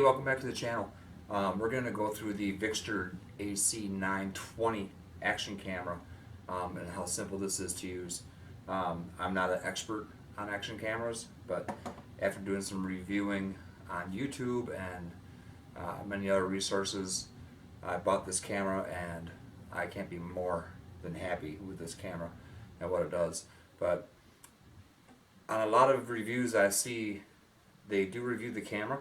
welcome back to the channel. We're going to go through the Victure AC920 action camera and how simple this is to use. I'm not an expert on action cameras, but after doing some reviewing on YouTube and many other resources, I bought this camera and I can't be more than happy with this camera and what it does. But on a lot of reviews I see, they do review the camera,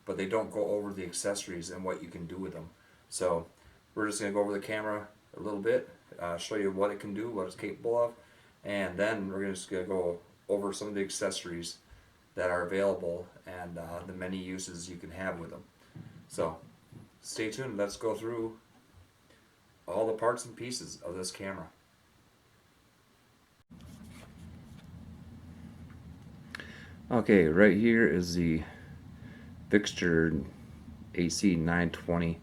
but they don't go over the accessories and what you can do with them. So we're just going to go over the camera a little bit, show you what it can do, what it's capable of, and then we're just going to go over some of the accessories that are available and the many uses you can have with them. So stay tuned, let's go through all the parts and pieces of this camera. Okay, right here is the Victure AC920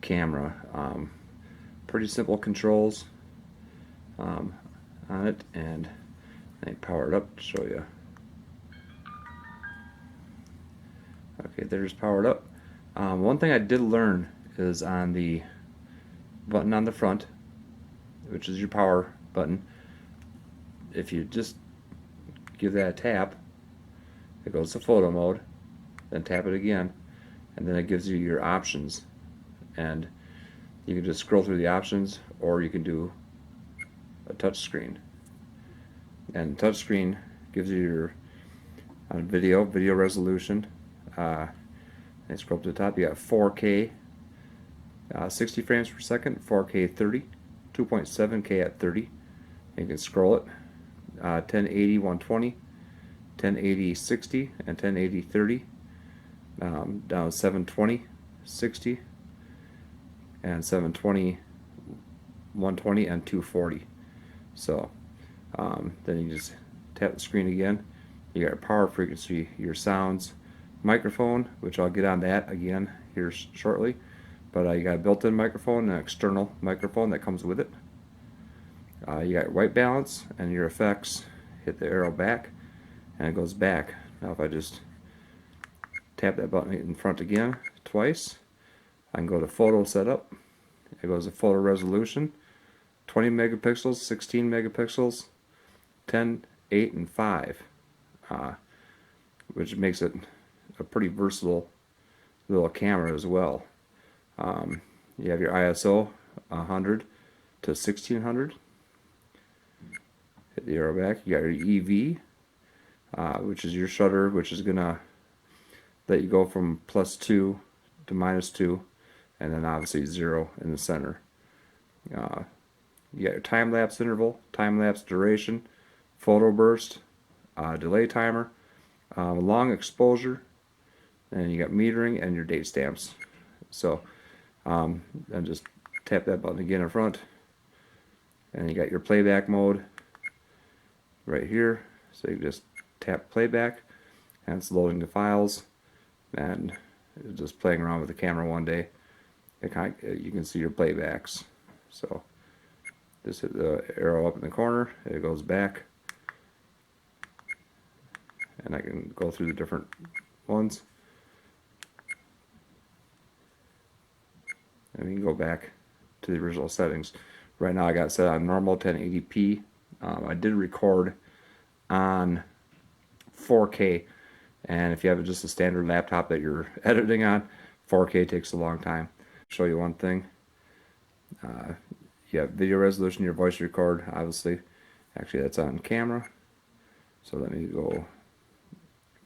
camera. Pretty simple controls on it, and I power it up to show you. Okay, there's powered up. One thing I did learn is on the button on the front, which is your power button, if you just give that a tap, it goes to photo mode, then tap it again, and then it gives you your options, and you can just scroll through the options, or you can do a touch screen. And touch screen gives you your video resolution, and scroll up to the top, you got 4K 60 frames per second, 4K 30, 2.7K at 30. You can scroll it, 1080 120, 1080 60, and 1080 30, down to 720 60, and 720 120, and 240. So then you just tap the screen again. You got your power frequency, your sounds, microphone, which I'll get on that again here shortly, but you got a built-in microphone and an external microphone that comes with it. You got your white balance and your effects. Hit the arrow back and it goes back. Now if I just tap that button in front again twice, I can go to photo setup. It goes to photo resolution, 20 megapixels, 16 megapixels, 10, 8, and 5, which makes it a pretty versatile little camera as well. You have your ISO 100 to 1600. Hit the arrow back. You got your EV, which is your shutter, which is gonna let you go from +2 to -2, and then obviously 0 in the center. You got your time-lapse interval, time-lapse duration, photo burst, delay timer, long exposure, and you got metering and your date stamps. So then just tap that button again in front, and you got your playback mode right here. So you just tap playback, and it's loading the files, and it's just playing around with the camera one day. You can see your playbacks. So just hit the arrow up in the corner, it goes back, and I can go through the different ones, and we can go back to the original settings. Right now I got it set on normal 1080p. I did record on 4K, and if you have just a standard laptop that you're editing on, 4K takes a long time. Show you one thing. You have video resolution, your voice record, obviously. Actually, that's on camera. So let me go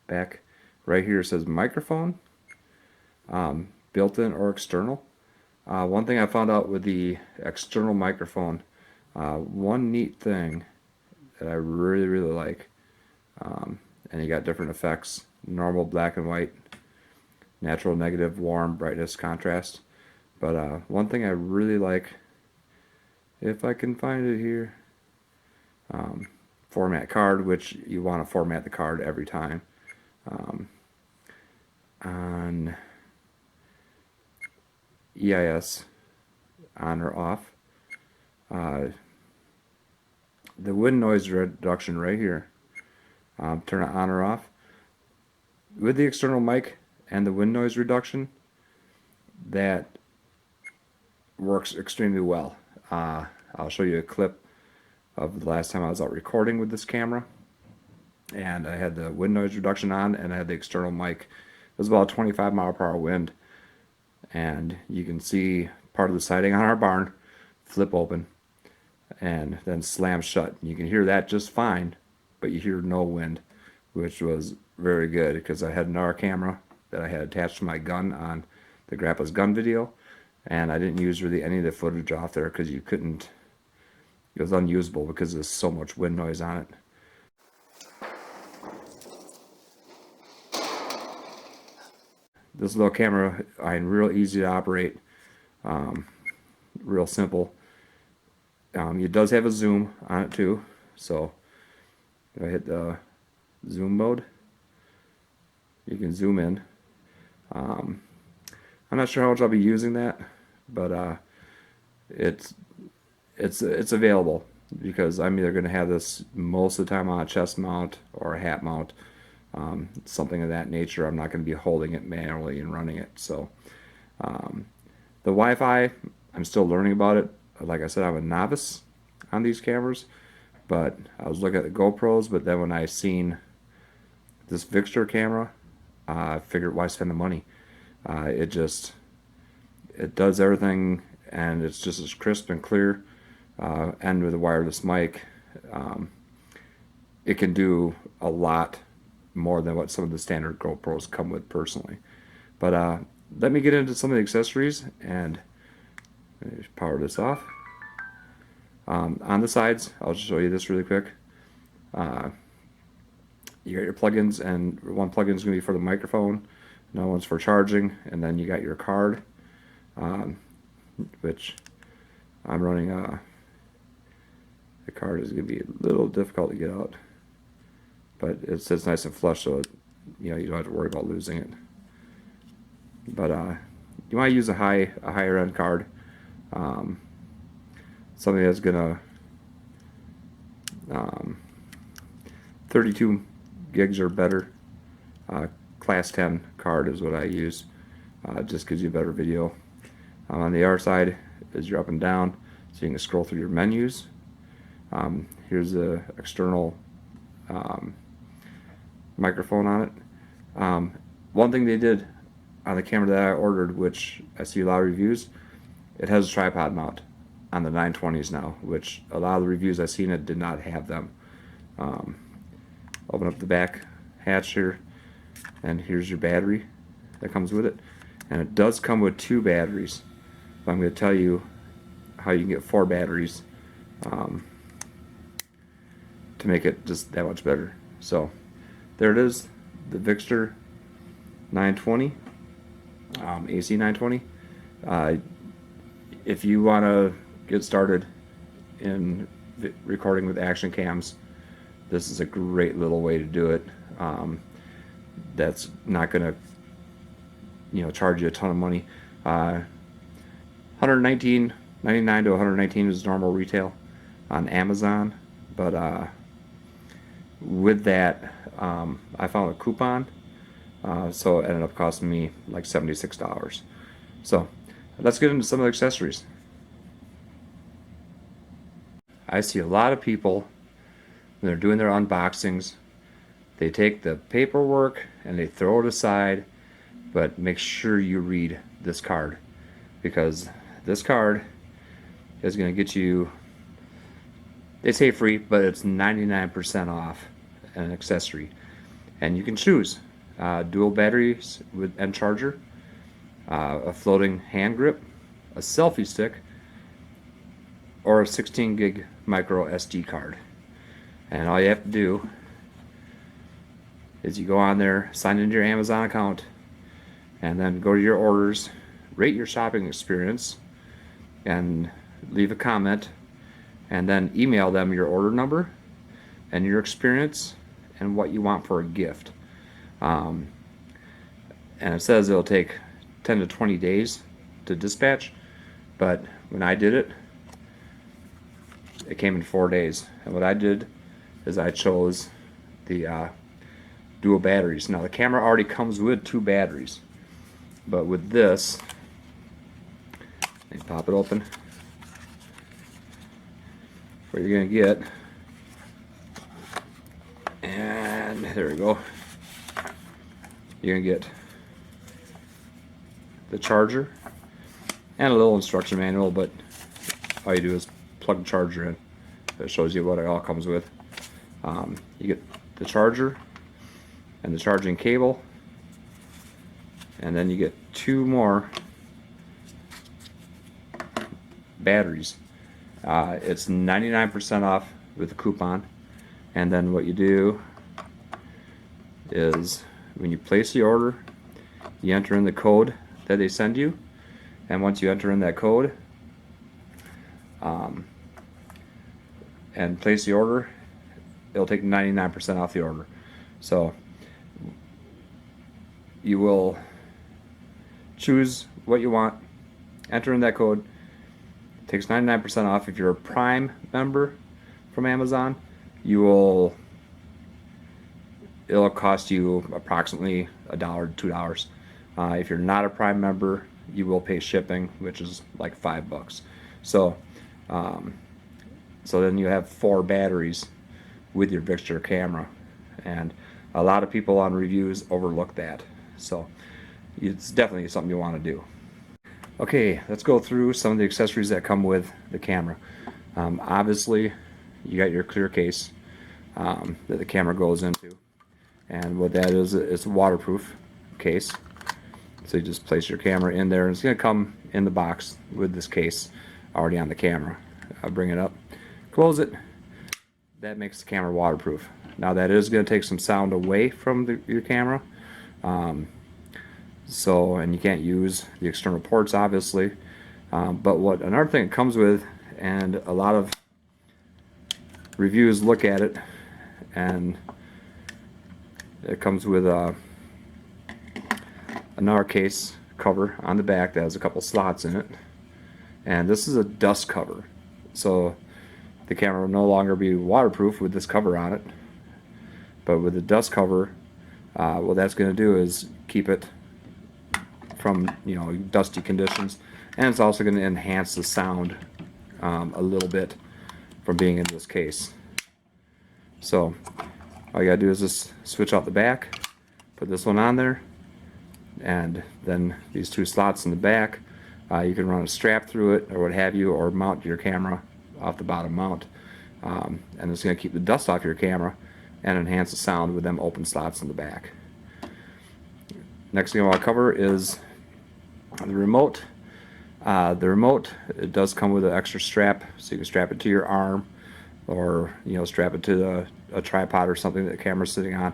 back. Right here it says microphone, built-in or external. One thing I found out with the external microphone, one neat thing that I really like, and you got different effects: normal, black and white, natural, negative, warm, brightness, contrast. But one thing I really like, if I can find it here, format card, which you want to format the card every time. On EIS, on or off. The wind noise reduction right here, turn it on or off. With the external mic, and the wind noise reduction, that works extremely well. I'll show you a clip of the last time I was out recording with this camera, and I had the wind noise reduction on, and I had the external mic. It was about a 25-mile-per-hour wind, and you can see part of the siding on our barn flip open and then slam shut. You can hear that just fine, but you hear no wind, which was very good because I had another camera that I had attached to my gun on the Grandpa's gun video, and I didn't use really any of the footage off there because you couldn't. It was unusable because there's so much wind noise on it. This little camera, real easy to operate, real simple. It does have a zoom on it too, so if I hit the zoom mode, you can zoom in. I'm not sure how much I'll be using that, but it's available because I'm either going to have this most of the time on a chest mount or a hat mount, something of that nature. I'm not going to be holding it manually and running it. So the Wi-Fi, I'm still learning about it. Like I said, I'm a novice on these cameras, but I was looking at the GoPros, but then when I seen this Victure camera, I figured, why spend the money? It does everything, and it's just as crisp and clear, and with a wireless mic, it can do a lot more than what some of the standard GoPros come with personally. But let me get into some of the accessories, and just power this off. On the sides, I'll just show you this really quick. You got your plugins, and one plugin is going to be for the microphone, another one's for charging, and then you got your card, which I'm running. The card is going to be a little difficult to get out, but it sits nice and flush, so you don't have to worry about losing it. But you want to use a higher end card. Something that's gonna 32 gigs or better. Class 10 card is what I use. Just gives you better video. On the other side is your up and down, so you can scroll through your menus. Here's the external microphone on it. One thing they did on the camera that I ordered, which I see a lot of reviews, it has a tripod mount on the 920s now, which a lot of the reviews I've seen it did not have them. Open up the back hatch here, and here's your battery that comes with it, and it does come with 2 batteries, but I'm going to tell you how you can get 4 batteries to make it just that much better. So there it is, the Victure 920, AC920. If you want to get started in recording with action cams, this is a great little way to do it. That's not going to charge you a ton of money. $119.99 to $119 is normal retail on Amazon, but with that I found a coupon, so it ended up costing me like $76. So let's get into some of the accessories. I see a lot of people when they're doing their unboxings, they take the paperwork and they throw it aside, but make sure you read this card, because this card is going to get you, they say free, but it's 99% off an accessory, and you can choose dual batteries and charger, a floating hand grip, a selfie stick, or a 16 gig micro SD card. And all you have to do is you go on there, sign into your Amazon account, and then go to your orders, rate your shopping experience, and leave a comment, and then email them your order number and your experience and what you want for a gift. And it says it'll take 10 to 20 days to dispatch, but when I did it, it came in 4 days. And what I did is I chose the dual batteries. Now the camera already comes with 2 batteries, but with this, you pop it open. What you're going to get, and there we go, you're going to get the charger and a little instruction manual, but all you do is plug the charger in. It shows you what it all comes with. You get the charger and the charging cable, and then you get 2 more batteries. It's 99% off with the coupon, and then what you do is when you place the order, you enter in the code that they send you, and once you enter in that code and place the order, it'll take 99% off the order. So you will choose what you want, enter in that code. It takes 99% off. If you're a Prime member from Amazon, it'll cost you approximately $1 to $2. If you're not a Prime member, you will pay shipping, which is like $5. So then you have 4 batteries with your Victure camera, and a lot of people on reviews overlook that. So it's definitely something you want to do. Okay, let's go through some of the accessories that come with the camera. Obviously, you got your clear case that the camera goes into, and what that is, it's a waterproof case. So you just place your camera in there, and it's going to come in the box with this case already on the camera. I'll bring it up, close it. That makes the camera waterproof. Now that is going to take some sound away from your camera. And you can't use the external ports, obviously. But another thing it comes with, and a lot of reviews look at it, and it comes with another case cover on the back that has a couple slots in it. And this is a dust cover. So the camera will no longer be waterproof with this cover on it. But with the dust cover, what that's going to do is keep it from dusty conditions, and it's also going to enhance the sound a little bit from being in this case. So all you gotta do is just switch out the back, put this one on there, and then these 2 slots in the back, you can run a strap through it or what have you, or mount your camera off the bottom mount, and it's going to keep the dust off your camera and enhance the sound with them open slots in the back. Next thing I want to cover is the remote. The remote, it does come with an extra strap, so you can strap it to your arm, or strap it to a tripod or something that the camera's sitting on.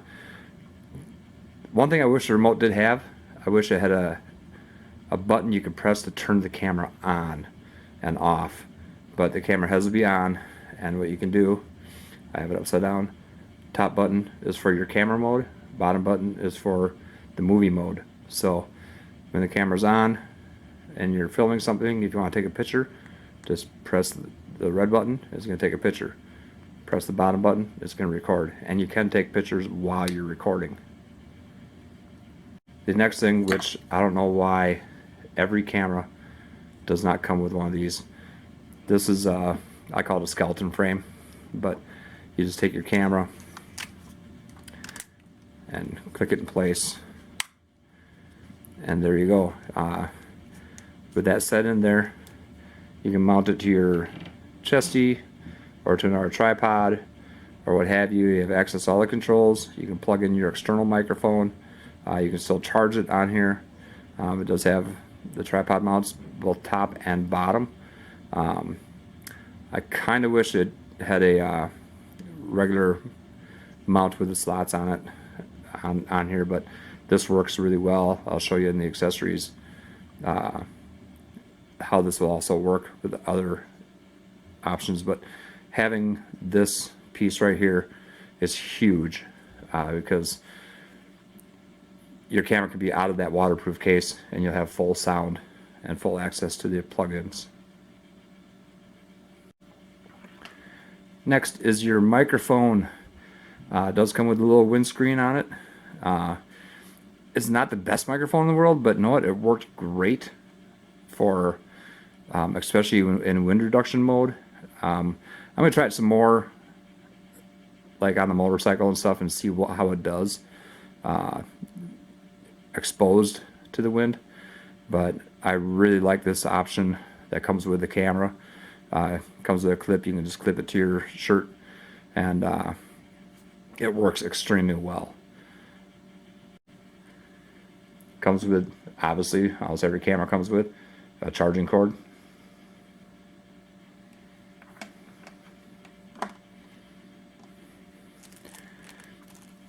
One thing I wish the remote did have, I wish it had a button you could press to turn the camera on and off. But the camera has to be on, and what you can do, I have it upside down. Top button is for your camera mode, bottom button is for the movie mode. So when the camera's on and you're filming something, if you want to take a picture, just press the red button, it's going to take a picture. Press the bottom button, it's going to record. And you can take pictures while you're recording. The next thing, which I don't know why every camera does not come with one of these. This is, I call it a skeleton frame, but you just take your camera and click it in place, and there you go. With that set in there, you can mount it to your chesty or to another tripod or what have you. You have access to all the controls. You can plug in your external microphone. You can still charge it on here. It does have the tripod mounts, both top and bottom. I kind of wish it had a regular mount with the slots on it on here, but this works really well. I'll show you in the accessories how this will also work with other options. But having this piece right here is huge, because your camera can be out of that waterproof case and you'll have full sound and full access to the plugins. Next is your microphone. It does come with a little windscreen on it. It's not the best microphone in the world, but you know what? It worked great for, especially in wind reduction mode. I'm gonna try it some more, like on the motorcycle and stuff, and see how it does exposed to the wind. But I really like this option that comes with the camera. Comes with a clip. You can just clip it to your shirt, and it works extremely well. Comes with, obviously, almost every camera comes with a charging cord.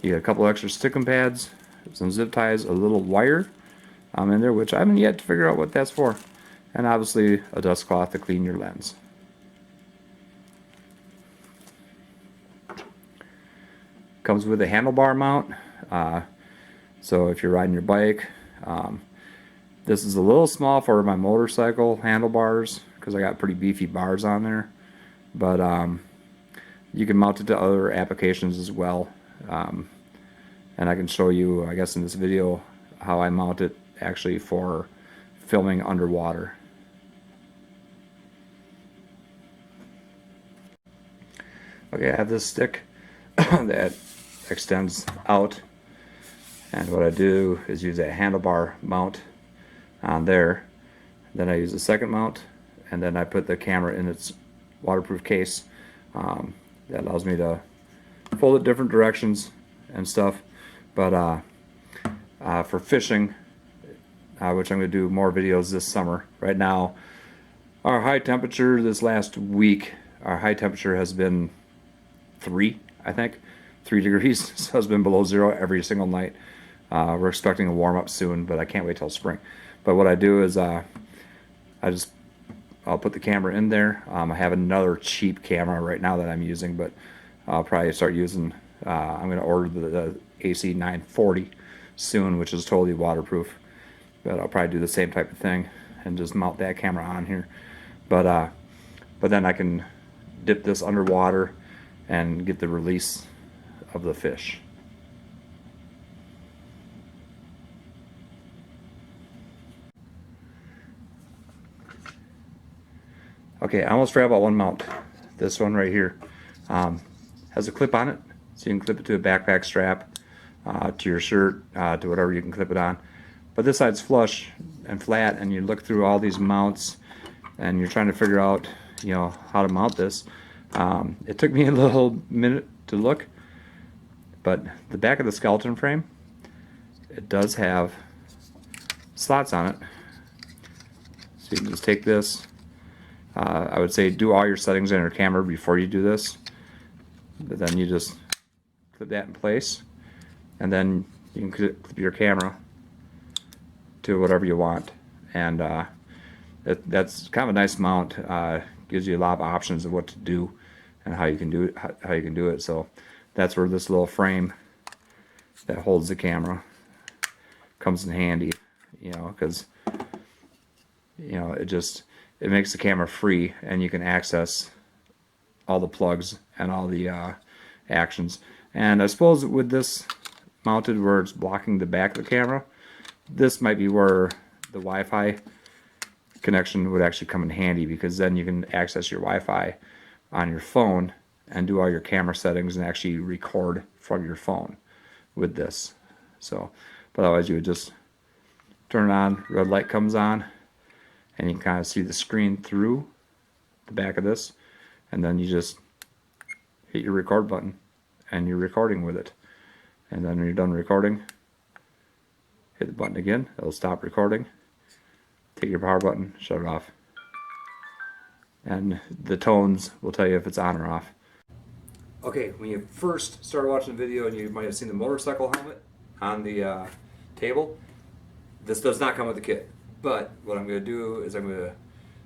You get a couple extra stickum pads, some zip ties, a little wire in there, which I haven't yet to figure out what that's for, and obviously a dust cloth to clean your lens. Comes with a handlebar mount, so if you're riding your bike, this is a little small for my motorcycle handlebars because I got pretty beefy bars on there, but you can mount it to other applications as well, and I can show you, I guess in this video, how I mount it actually for filming underwater. Okay, I have this stick that extends out, and what I do is use a handlebar mount on there. Then I use a second mount, and then I put the camera in its waterproof case. That allows me to fold it different directions and stuff. But for fishing, which I'm going to do more videos this summer. Right now, our high temperature this last week, our high temperature has been 3 degrees, so it's been below 0 every single night. We're expecting a warm up soon, but I can't wait till spring. But what I do is I'll put the camera in there. I have another cheap camera right now that I'm using, but I'll probably start using, I'm going to order the AC920 soon, which is totally waterproof. But I'll probably do the same type of thing and just mount that camera on here. But then I can dip this underwater and get the release of the fish. Okay, I almost forgot about one mount. This one right here has a clip on it, so you can clip it to a backpack strap, to your shirt, to whatever you can clip it on. But this side's flush and flat, and you look through all these mounts, and you're trying to figure out, you know, how to mount this. It took me a little minute to look, but the back of the skeleton frame, it does have slots on it. So you can just take this. I would say do all your settings in your camera before you do this, but then you just clip that in place, and then you can clip your camera to whatever you want, and that's kind of a nice mount. Gives you a lot of options of what to do and how you can do it. How you can do it. So that's where this little frame that holds the camera comes in handy, you know, because you know it makes the camera free, and you can access all the plugs and all the actions. And I suppose with this mounted where it's blocking the back of the camera, this might be where the Wi-Fi connection would actually come in handy, because then you can access your Wi-Fi on your phone and do all your camera settings and actually record from your phone with this. So, but otherwise you would just turn it on, red light comes on, and you can kind of see the screen through the back of this, and then you just hit your record button and you're recording with it. And then when you're done recording, hit the button again, it'll stop recording. Take your power button, shut it off, and the tones will tell you if it's on or off. Okay, when you first start watching the video and you might have seen the motorcycle helmet on the table, this does not come with the kit. But what I'm going to do is I'm going to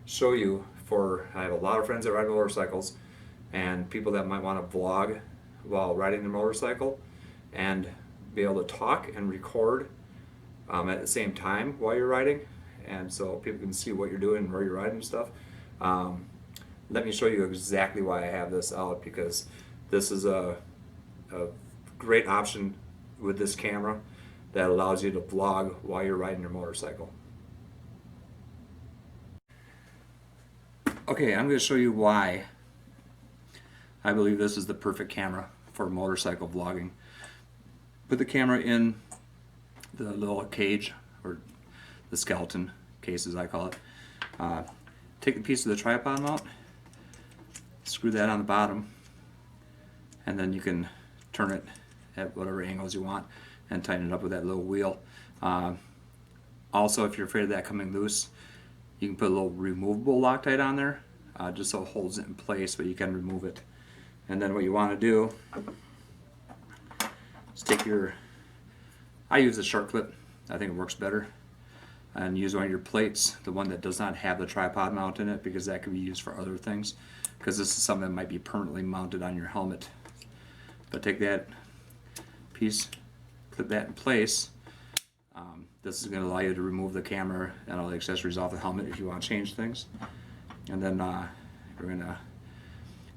show you, I have a lot of friends that ride motorcycles and people that might want to vlog while riding their motorcycle and be able to talk and record at the same time while you're riding, and so people can see what you're doing and where you're riding and stuff. Let me show you exactly why I have this out, because this is a great option with this camera that allows you to vlog while you're riding your motorcycle. Okay, I'm going to show you why I believe this is the perfect camera for motorcycle vlogging. Put the camera in the little cage, or the skeleton case as I call it. Take a piece of the tripod mount, screw that on the bottom, and then you can turn it at whatever angles you want and tighten it up with that little wheel. Also, if you're afraid of that coming loose, you can put a little removable Loctite on there, just so it holds it in place, but you can remove it. And then what you want to do is take your, I use a shark clip, I think it works better, and use one of your plates, the one that does not have the tripod mount in it, because that can be used for other things, because this is something that might be permanently mounted on your helmet. But take that piece, clip that in place. This is going to allow you to remove the camera and all the accessories off the helmet if you want to change things. And then we're going to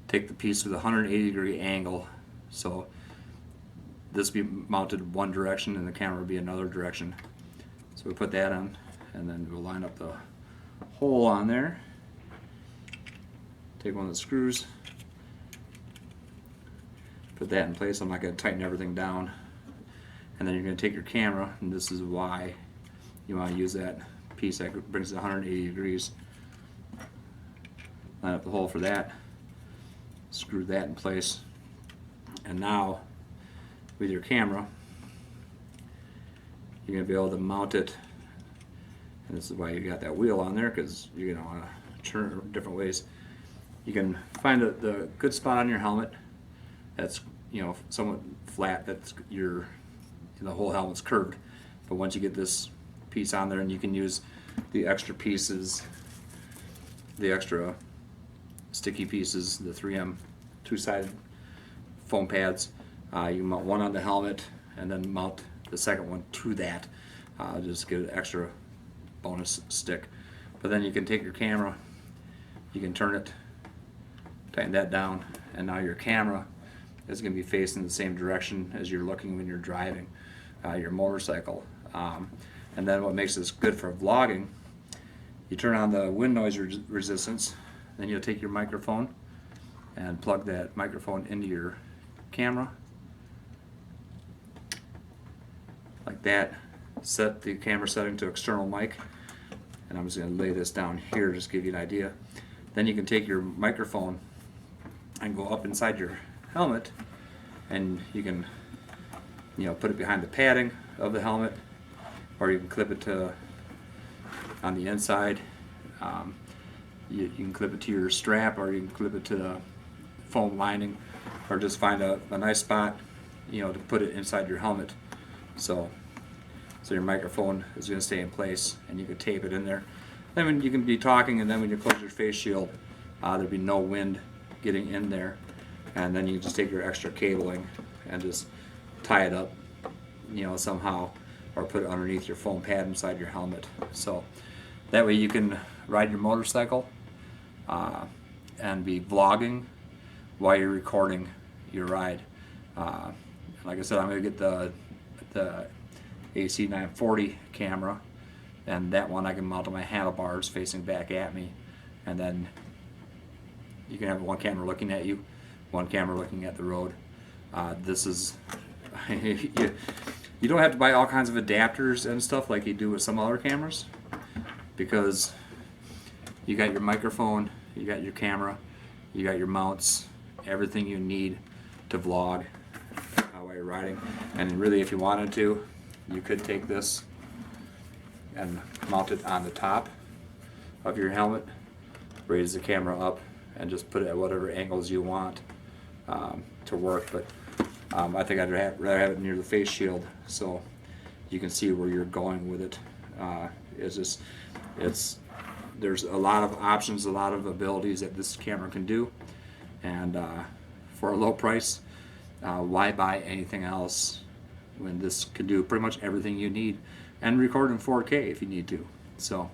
take the piece with a 180-degree angle, so this will be mounted one direction and the camera will be another direction. So we put that on, and then we'll line up the hole on there. Take one of the screws, put that in place. I'm not going to tighten everything down. And then you're going to take your camera, and this is why you want to use that piece that brings it 180 degrees. Line up the hole for that, screw that in place, and now with your camera you're going to be able to mount it, and this is why you got that wheel on there, because you're going to want to turn it different ways. You can find the good spot on your helmet that's, you know, somewhat flat, that's the whole helmet's curved. But once you get this piece on there, and you can use the extra pieces, the extra sticky pieces, the 3M two-sided foam pads, you mount one on the helmet and then mount the second one to that, just get an extra bonus stick. But then you can take your camera, you can turn it, tighten that down, and now your camera is going to be facing the same direction as you're looking when you're driving your motorcycle. And then what makes this good for vlogging, you turn on the wind noise resistance, then you'll take your microphone and plug that microphone into your camera like that. Set the camera setting to external mic, and I'm just going to lay this down here just to give you an idea. Then you can take your microphone and go up inside your helmet, and you can, you know, put it behind the padding of the helmet, or you can clip it to on the inside. You can clip it to your strap, or you can clip it to the foam lining, or just find a nice spot, you know, to put it inside your helmet. So your microphone is going to stay in place, and you can tape it in there. Then when you can be talking, and then when you close your face shield, there'll be no wind getting in there. And then you just take your extra cabling and just tie it up, you know, somehow, or put it underneath your foam pad inside your helmet. So that way you can ride your motorcycle and be vlogging while you're recording your ride. Like I said, I'm going to get the AC920 camera, and that one I can mount on my handlebars facing back at me, and then you can have one camera looking at you, one camera looking at the road. This is you don't have to buy all kinds of adapters and stuff like you do with some other cameras, because you got your microphone, you got your camera, you got your mounts, everything you need to vlog while you're riding. And really, if you wanted to, you could take this and mount it on the top of your helmet, raise the camera up, and just put it at whatever angles you want to work. But I think I'd rather have it near the face shield so you can see where you're going with it. There's a lot of options, a lot of abilities that this camera can do, and for a low price, why buy anything else when this can do pretty much everything you need, and record in 4K if you need to. So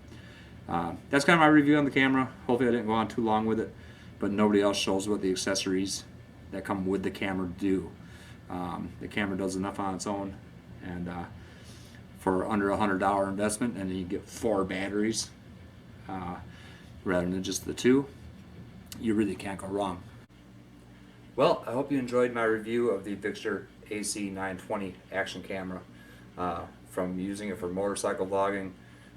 that's kind of my review on the camera. Hopefully I didn't go on too long with it, but nobody else shows what the accessories that come with the camera do. The camera does enough on its own, and for under $100 investment, and then you get 4 batteries rather than just the 2. You really can't go wrong. Well, I hope you enjoyed my review of the Victure AC920 action camera, from using it for motorcycle vlogging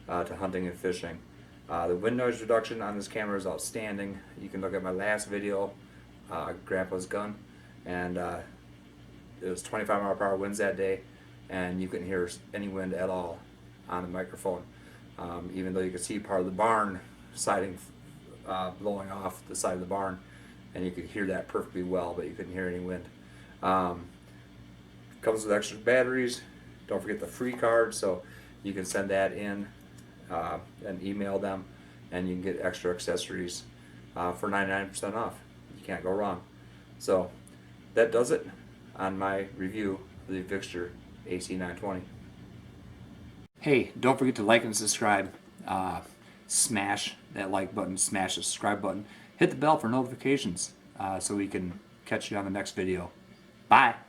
to hunting and fishing. The wind noise reduction on this camera is outstanding. You can look at my last video, Grandpa's Gun, and it was 25-mile-per-hour winds that day, and you couldn't hear any wind at all on the microphone, even though you could see part of the barn siding blowing off the side of the barn, and you could hear that perfectly well, but you couldn't hear any wind. Comes with extra batteries. Don't forget the free card, so you can send that in and email them, and you can get extra accessories for 99% off. You can't go wrong. So that does it on my review of the Victure AC920. Hey, don't forget to like and subscribe. Smash that like button, smash the subscribe button, hit the bell for notifications so we can catch you on the next video. Bye!